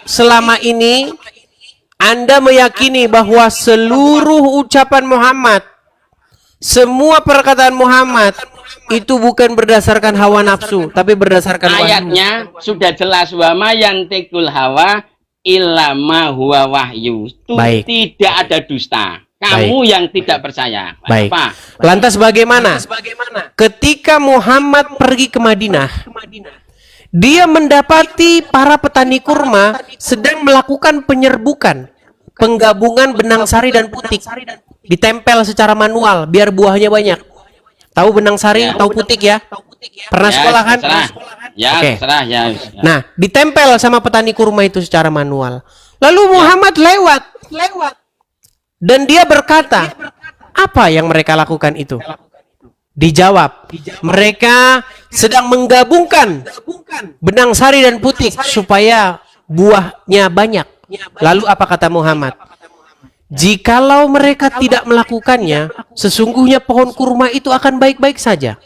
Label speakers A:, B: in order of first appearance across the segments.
A: selama ini Anda meyakini bahwa seluruh ucapan Muhammad, semua perkataan Muhammad itu bukan berdasarkan hawa nafsu, tapi berdasarkan wahyu.
B: Ayatnya sudah jelas, wa ma yantiqul hawa illa ma huwa wahyu.
A: Baik.
B: Tidak ada dusta. Kamu yang tidak percaya.
A: Baik.
B: Apa?
A: Lantas bagaimana? Ketika Muhammad pergi ke Madinah, dia mendapati para petani kurma sedang melakukan penyerbukan, penggabungan benang sari dan putik. Ditempel secara manual biar buahnya banyak. Tahu benang sari, tahu putik ya? Pernah sekolah kan?
B: Ya,
A: Oke.
B: terserah ya.
A: Nah, ditempel sama petani kurma itu secara manual. Lalu Muhammad lewat. Dan dia berkata, apa yang mereka lakukan itu? Dijawab, mereka sedang menggabungkan benang sari dan putik supaya buahnya banyak. Lalu apa kata Muhammad? Jikalau mereka tidak melakukannya, sesungguhnya pohon kurma itu akan baik-baik saja.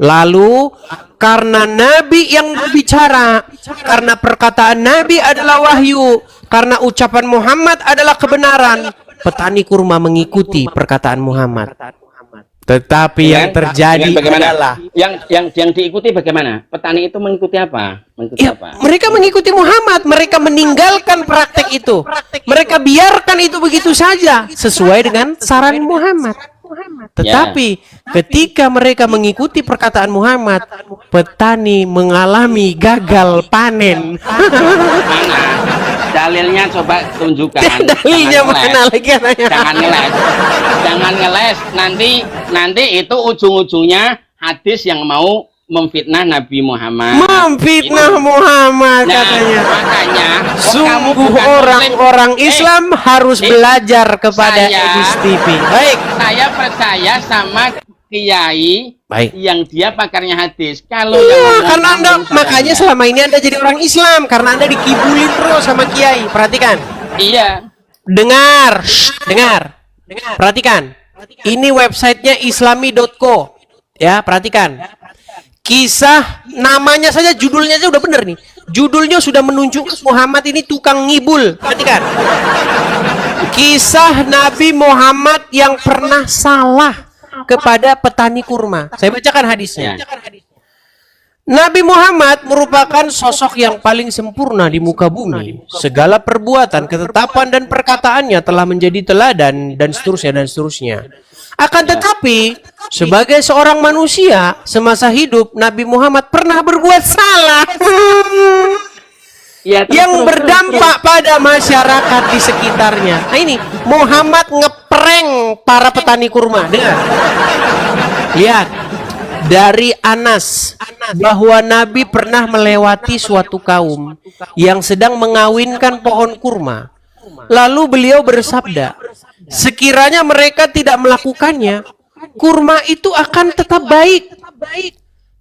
A: Lalu karena Nabi yang berbicara, karena perkataan Nabi adalah wahyu, karena ucapan Muhammad adalah kebenaran, petani kurma mengikuti perkataan Muhammad. Tetapi yang terjadi adalah
B: yang diikuti bagaimana? Petani itu mengikuti apa? Mengikuti apa?
A: Mereka mengikuti Muhammad, mereka meninggalkan praktek itu. Mereka biarkan itu begitu saja sesuai dengan saran Muhammad. Tetapi ketika mereka mengikuti perkataan Muhammad, petani mengalami gagal panen.
B: Mana? Dalilnya coba tunjukkan.
A: Dalilnya mana lagi katanya?
B: Jangan ngeles. Nanti itu ujung-ujungnya hadis yang mau memfitnah Nabi Muhammad.
A: Memfitnah Muhammad katanya.
B: Makanya
A: sungguh orang-orang Islam harus belajar kepada Edis TV. Baik.
B: Saya percaya sama kiai yang dia pakarnya hadis. Kalau
A: karena Anda makanya selama ini Anda jadi orang Islam karena Anda dikibulin terus sama kiai. Perhatikan.
B: Iya.
A: Dengar. Perhatikan. Ini websitenya islami.co. Ya, perhatikan. Kisah namanya saja, judulnya aja udah bener nih. Judulnya sudah menunjukkan Muhammad ini tukang ngibul. Perhatikan. Kisah Nabi Muhammad yang pernah salah kepada petani kurma. Saya bacakan hadisnya. Nabi Muhammad merupakan sosok yang paling sempurna di muka bumi. Segala perbuatan, ketetapan dan perkataannya telah menjadi teladan dan seterusnya. Akan tetapi sebagai seorang manusia semasa hidup Nabi Muhammad pernah berbuat salah yang berdampak pada masyarakat di sekitarnya. Nah ini Muhammad ngeprank para petani kurma. Dengar. Lihat dari Anas bahwa Nabi pernah melewati suatu kaum yang sedang mengawinkan pohon kurma. Lalu beliau bersabda, sekiranya mereka tidak melakukannya, kurma itu akan tetap baik.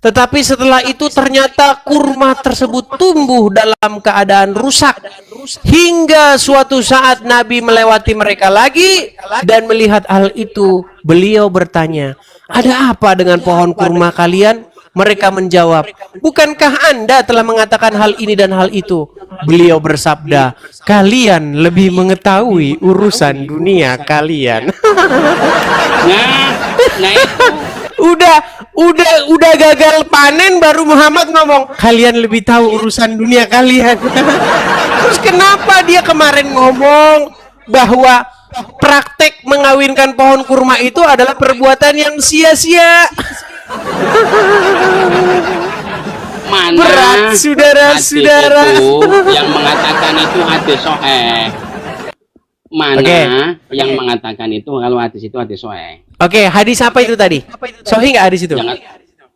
A: Tetapi setelah itu ternyata kurma tersebut tumbuh dalam keadaan rusak. Hingga suatu saat Nabi melewati mereka lagi dan melihat hal itu, beliau bertanya, ada apa dengan pohon kurma kalian? Mereka menjawab, bukankah Anda telah mengatakan hal ini dan hal itu? Beliau bersabda, kalian lebih mengetahui urusan dunia kalian.
B: Nah itu
A: udah gagal panen baru Muhammad ngomong, kalian lebih tahu urusan dunia kalian. Terus kenapa dia kemarin ngomong bahwa praktek mengawinkan pohon kurma itu adalah perbuatan yang sia-sia?
B: Mana
A: berat saudara-saudara
B: yang mengatakan itu hadis sahih? Mana yang mengatakan itu kalau hadis itu hadis sahih?
A: Oke, hadis apa itu tadi? Sahih nggak hadis itu?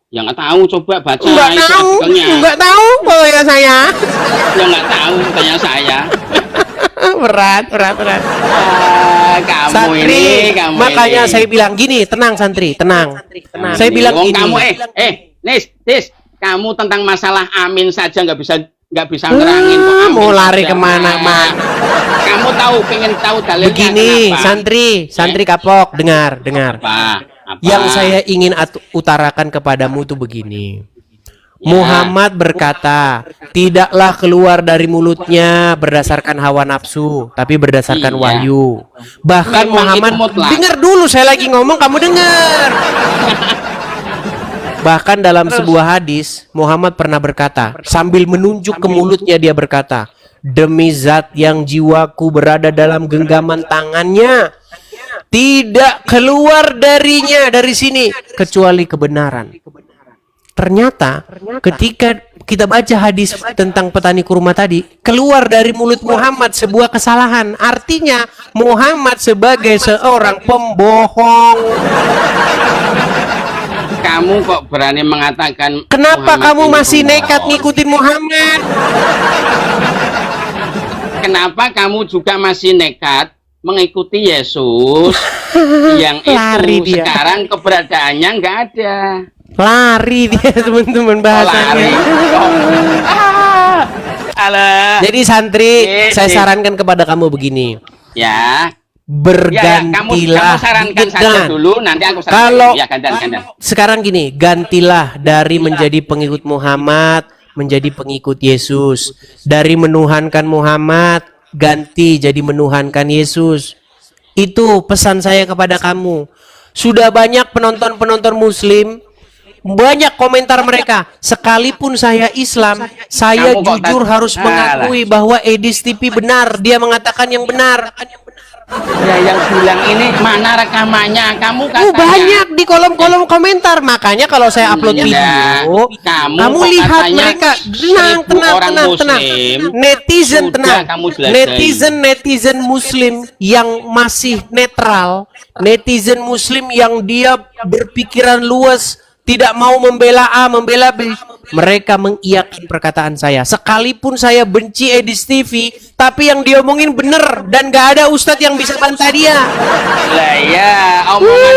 B: Yang nggak tahu coba baca.
A: Nggak tau kalau ya saya.
B: Yang nggak tahu tanya saya.
A: berat.
B: Kamu
A: Santri,
B: kamu
A: makanya saya bilang gini, tenang santri, tenang. Saya bilang gini.
B: Kamu Nis, kamu tentang masalah amin saja nggak bisa nerangin.
A: Mau lari kemana-mana?
B: Kamu pengen tahu dalilnya.
A: Begini, kenapa? santri kapok, dengar.
B: Apa?
A: Yang saya ingin utarakan kepadamu tuh begini. Muhammad berkata, tidaklah keluar dari mulutnya berdasarkan hawa nafsu, tapi berdasarkan
B: Iya.
A: wahyu. Bahkan
B: Memang
A: Muhammad,
B: itu mutlak.
A: dengar dulu, saya lagi ngomong, kamu dengar. Bahkan dalam sebuah hadis, Muhammad pernah berkata, sambil menunjuk ke mulutnya dia berkata, demi zat yang jiwaku berada dalam genggaman tangannya, tidak keluar darinya, dari sini, kecuali kebenaran. Ternyata ketika kita baca hadis tentang petani kurma tadi, keluar dari mulut Muhammad sebuah kesalahan. Artinya Muhammad sebagai seorang pembohong.
B: Kamu kok berani mengatakan
A: Kenapa
B: Muhammad
A: kamu
B: ini
A: masih nekat
B: pembohong?
A: ngikutin Muhammad?
B: Kenapa kamu juga masih nekat mengikuti Yesus yang
A: Lari
B: itu
A: dia.
B: sekarang keberadaannya nggak ada?
A: Lari dia, teman-teman,
B: Oh,
A: bahasanya.
B: lari. Oh. Alah.
A: Jadi santri, saya
B: Yes.
A: sarankan kepada kamu begini.
B: Ya. Kamu
A: Bergantilah.
B: sarankan saja
A: Jangan.
B: dulu, nanti aku sarankan.
A: Kalau-
B: Ya, gantian.
A: Sekarang gini, gantilah dari menjadi pengikut Muhammad menjadi pengikut Yesus. Dari menuhankan Muhammad ganti jadi menuhankan Yesus. Itu pesan saya kepada kamu. Sudah banyak penonton-penonton muslim, banyak komentar mereka. Sekalipun saya Islam, saya
B: Kamu kok
A: jujur harus
B: Alah.
A: mengakui bahwa Edis TV benar. Dia mengatakan yang benar.
B: Ya, yang bilang ini mana rekamannya? Kamu katanya.
A: Banyak di kolom-kolom komentar. Makanya kalau saya upload
B: Iya.
A: video,
B: Kamu
A: kamu
B: kok
A: lihat
B: katanya
A: mereka. Tenang,
B: 1000
A: tenang,
B: orang
A: tenang,
B: Muslim.
A: tenang. Netizen
B: Sudah
A: tenang.
B: kamu jelajahi.
A: Netizen Muslim yang masih netral, netizen Muslim yang dia berpikiran luas, tidak mau membela A, membela B. Mereka mengiyakan perkataan saya. Sekalipun saya benci Edis TV, tapi yang diomongin bener dan gak ada ustadz yang bisa bantah dia.
B: Lah ya, omongan